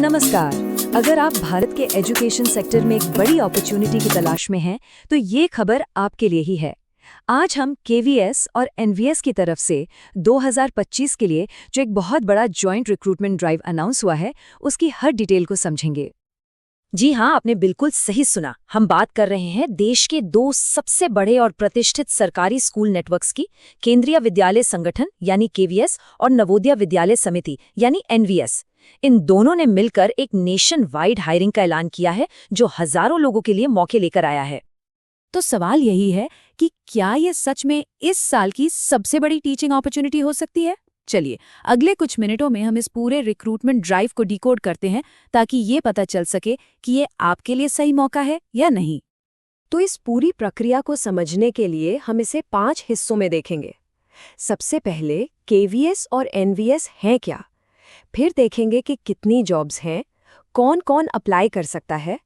नमस्कार। अगर आप भारत के एजुकेशन सेक्टर में एक बड़ी अपॉर्चुनिटी की तलाश में हैं, तो ये खबर आपके लिए ही है। आज हम केवीएस और एनवीएस की तरफ से 2025 के लिए जो एक बहुत बड़ा जॉइंट रिक्रूटमेंट ड्राइव अनाउंस हुआ है, उसकी हर डिटेल को समझेंगे। जी हाँ, आपने बिल्कुल सही सुना। हम बात कर रहे हैं देश के दो सबसे बड़े और प्रतिष्ठित सरकारी स्कूल नेटवर्क्स की, केंद्रीय विद्यालय संगठन यानी केवीएस और नवोदय विद्यालय समिति यानी एनवीएस। इन दोनों ने मिलकर एक नेशन वाइड हायरिंग का ऐलान किया है, जो हजारों लोगों के लिए मौके लेकर आया है। तो सवाल यही है कि क्या ये सच में इस साल की सबसे बड़ी टीचिंग अपॉर्चुनिटी हो सकती है? चलिए, अगले कुछ मिनटों में हम इस पूरे रिक्रूटमेंट ड्राइव को डिकोड करते हैं, ताकि ये पता चल सके कि ये आपके लिए सही मौका है या नहीं। तो इस पूरी प्रक्रिया को समझने के लिए हम इसे 5 हिस्सों में देखेंगे। सबसे पहले केवीएस और एनवीएस हैं क्या, फिर देखेंगे कि कितनी जॉब्स हैं, कौन कौन अप्लाई कर सकता है,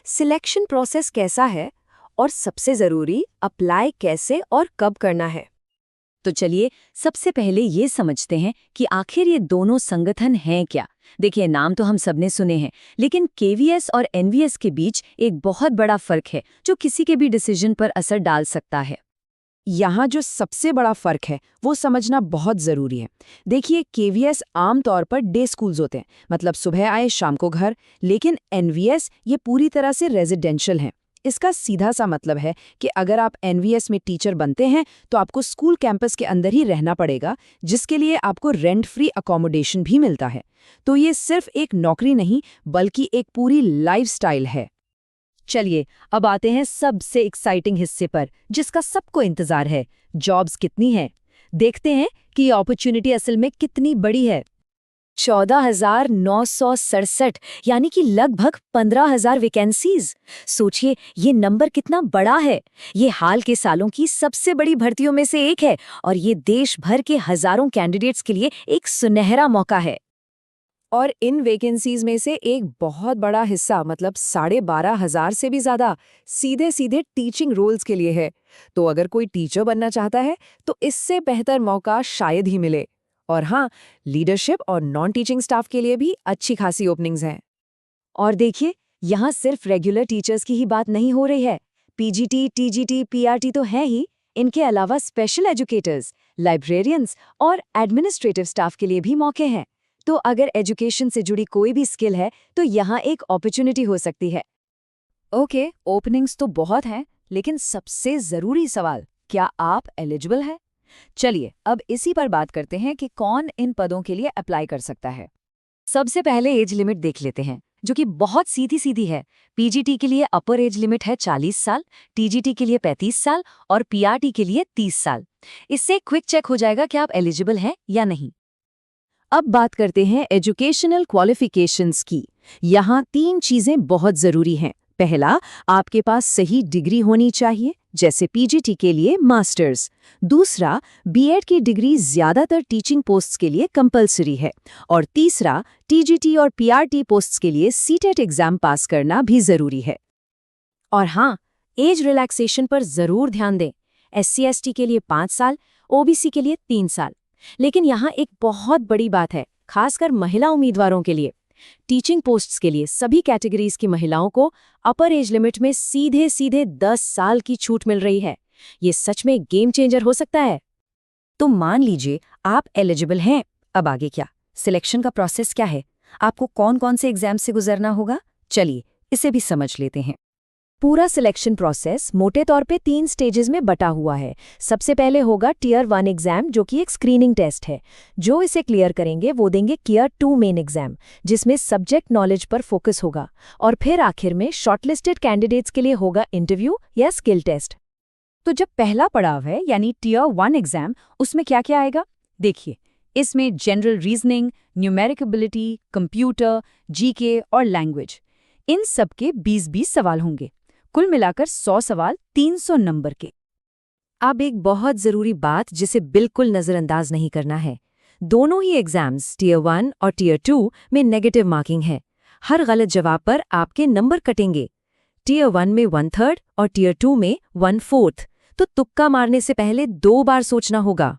सिलेक्शन प्रोसेस कैसा है, और सबसे ज़रूरी, अप्लाई कैसे और कब करना है। तो चलिए सबसे पहले ये समझते हैं कि आखिर ये दोनों संगठन हैं क्या। देखिए, नाम तो हम सबने सुने हैं, लेकिन केवीएस और एनवीएस के बीच एक बहुत बड़ा फर्क है, जो किसी के भी डिसीजन पर असर डाल सकता है। यहाँ जो सबसे बड़ा फर्क है वो समझना बहुत ज़रूरी है। देखिए, केवीएस आमतौर पर डे स्कूल्स होते हैं, मतलब सुबह आए शाम को घर, लेकिन एनवीएस ये पूरी तरह से रेजिडेंशियल हैं। इसका सीधा सा मतलब है कि अगर आप एनवीएस में टीचर बनते हैं तो आपको स्कूल कैंपस के अंदर ही रहना पड़ेगा, जिसके लिए आपको रेंट फ्री अकोमोडेशन भी मिलता है। तो ये सिर्फ एक नौकरी नहीं, बल्कि एक पूरी लाइफस्टाइल है। चलिए अब आते हैं सबसे एक्साइटिंग हिस्से पर, जिसका सबको इंतजार है। जॉब्स कितनी हैं? देखते हैं कि ये अपॉर्चुनिटी असल में कितनी बड़ी है। 14,967 यानी कि लगभग 15,000 वैकेंसीज। सोचिए ये नंबर कितना बड़ा है। ये हाल के सालों की सबसे बड़ी भर्तियों में से एक है, और ये देश भर के हजारों कैंडिडेट्स के लिए एक सुनहरा मौका है। और इन वैकेंसीज में से एक बहुत बड़ा हिस्सा, मतलब 12,500 से भी ज्यादा, सीधे सीधे टीचिंग रोल्स के लिए है। तो अगर कोई टीचर बनना चाहता है तो इससे बेहतर मौका शायद ही मिले। और हाँ, लीडरशिप और नॉन टीचिंग स्टाफ के लिए भी अच्छी खासी ओपनिंग्स हैं। और देखिए, यहाँ सिर्फ रेगुलर टीचर्स की ही बात नहीं हो रही है। पीजीटी, टीजीटी, पीआरटी तो है ही, इनके अलावा स्पेशल एजुकेटर्स, लाइब्रेरियंस और एडमिनिस्ट्रेटिव स्टाफ के लिए भी मौके हैं। तो अगर एजुकेशन से जुड़ी कोई भी स्किल है, तो यहाँ एक अपॉर्चुनिटी हो सकती है। ओके, ओपनिंग्स तो बहुत हैं, लेकिन सबसे जरूरी सवाल, क्या आप एलिजिबल हैं? चलिए अब इसी पर बात करते हैं कि कौन इन पदों के लिए अप्लाई कर सकता है। सबसे पहले एज लिमिट देख लेते हैं, जो कि बहुत सीधी है। पीजीटी के लिए अपर एज लिमिट है 40 साल, टीजीटी के लिए 35 साल और पीआरटी के लिए 30 साल। इससे क्विक चेक हो जाएगा कि आप एलिजिबल हैं या नहीं। अब बात करते हैं एजुकेशनल क्वालिफिकेशंस की। यहाँ 3 चीजें बहुत जरूरी हैं। पहला, आपके पास सही डिग्री होनी चाहिए, जैसे पीजीटी के लिए मास्टर्स। दूसरा, बीएड की डिग्री ज्यादातर टीचिंग पोस्ट्स के लिए कंपलसरी है। और तीसरा, टीजीटी और पीआरटी पोस्ट्स के लिए सीटेट एग्जाम पास करना भी जरूरी है। और हाँ, एज रिलैक्सेशन पर जरूर ध्यान दें। SC/ST के लिए 5 साल, ओबीसी के लिए 3 साल। लेकिन यहाँ एक बहुत बड़ी बात है, खासकर महिला उम्मीदवारों के लिए। टीचिंग पोस्ट्स के लिए सभी कैटेगरीज की महिलाओं को अपर एज लिमिट में सीधे सीधे 10 साल की छूट मिल रही है। ये सच में गेम चेंजर हो सकता है। तो मान लीजिए आप एलिजिबल हैं, अब आगे क्या? सिलेक्शन का प्रोसेस क्या है? आपको कौन कौन से एग्जाम से गुजरना होगा? चलिए इसे भी समझ लेते हैं। पूरा सिलेक्शन प्रोसेस मोटे तौर पे 3 स्टेजेस में बटा हुआ है। सबसे पहले होगा टियर 1 एग्जाम, जो कि एक स्क्रीनिंग टेस्ट है। जो इसे क्लियर करेंगे वो देंगे टियर 2 मेन एग्जाम, जिसमें सब्जेक्ट नॉलेज पर फोकस होगा। और फिर आखिर में शॉर्टलिस्टेड कैंडिडेट्स के लिए होगा इंटरव्यू या स्किल टेस्ट। तो जब पहला पड़ाव है यानी टियर 1 एग्जाम, उसमें क्या क्या आएगा? देखिए, इसमें general reasoning, numeric ability, computer, GK और लैंग्वेज, इन सब के 20-20 सवाल होंगे। कुल मिलाकर 100 सवाल 300 नंबर के। अब एक बहुत जरूरी बात जिसे बिल्कुल नजरअंदाज नहीं करना है, दोनों ही एग्जाम्स टियर 1 और टियर 2 में नेगेटिव मार्किंग है। हर गलत जवाब पर आपके नंबर कटेंगे। टियर 1 में 1/3 और टियर 2 में 1/4। तो तुक्का मारने से पहले 2 बार सोचना होगा।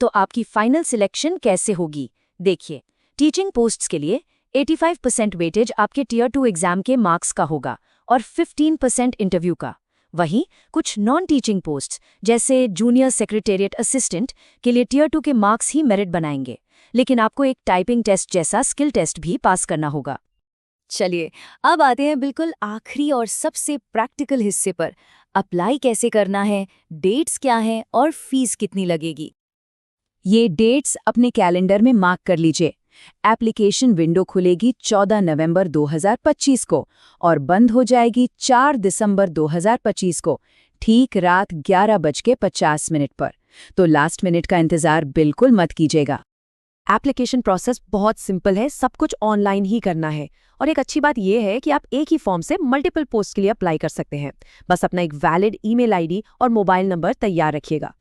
तो आपकी फाइनल सिलेक्शन कैसे होगी? देखिए, टीचिंग पोस्ट्स के लिए 85% वेटेज आपके टियर 2 एग्जाम के मार्क्स का होगा और 15% इंटरव्यू का। वहीं कुछ नॉन टीचिंग पोस्ट जैसे जूनियर सेक्रेटेरिएट असिस्टेंट के लिए टियर 2 के मार्क्स ही मेरिट बनाएंगे, लेकिन आपको एक टाइपिंग टेस्ट जैसा स्किल टेस्ट भी पास करना होगा। चलिए अब आते हैं बिल्कुल आखिरी और सबसे प्रैक्टिकल हिस्से पर। अप्लाई कैसे करना है, डेट्स क्या हैं और फीस कितनी लगेगी। ये डेट्स अपने कैलेंडर में मार्क कर लीजिए। एप्लीकेशन विंडो खुलेगी 14 नवंबर 2025 को और बंद हो जाएगी 4 दिसंबर 2025 को, ठीक रात 11:50 पर। तो लास्ट मिनट का इंतजार बिल्कुल मत कीजिएगा। एप्लीकेशन प्रोसेस बहुत सिंपल है, सब कुछ ऑनलाइन ही करना है। और एक अच्छी बात यह है कि आप एक ही फॉर्म से मल्टीपल पोस्ट के लिए अप्लाई कर सकते हैं। बस अपना एक वैलिड ईमेल आईडी और मोबाइल नंबर तैयार रखिएगा।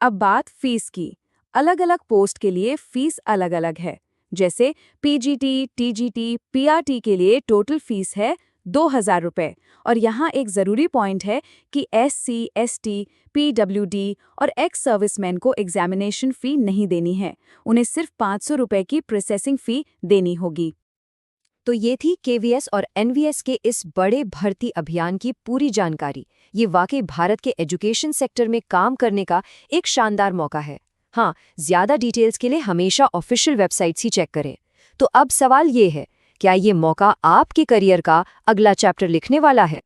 अब बात फीस की। अलग अलग पोस्ट के लिए फीस अलग अलग है। जैसे पीजीटी, टीजीटी, पीआरटी के लिए टोटल फीस है 2000 रुपये। और यहाँ एक ज़रूरी पॉइंट है कि एससी, एसटी, पीडब्ल्यूडी और एक्स सर्विसमैन को एग्जामिनेशन फ़ी नहीं देनी है। उन्हें सिर्फ 500 रुपये की प्रोसेसिंग फ़ी देनी होगी। तो ये थी केवीएस और एनवीएस के इस बड़े भर्ती अभियान की पूरी जानकारी। ये वाकई भारत के एजुकेशन सेक्टर में काम करने का एक शानदार मौका है। हाँ, ज़्यादा डिटेल्स के लिए हमेशा ऑफिशियल वेबसाइट्स ही चेक करें। तो अब सवाल ये है, क्या ये मौका आपके करियर का अगला चैप्टर लिखने वाला है?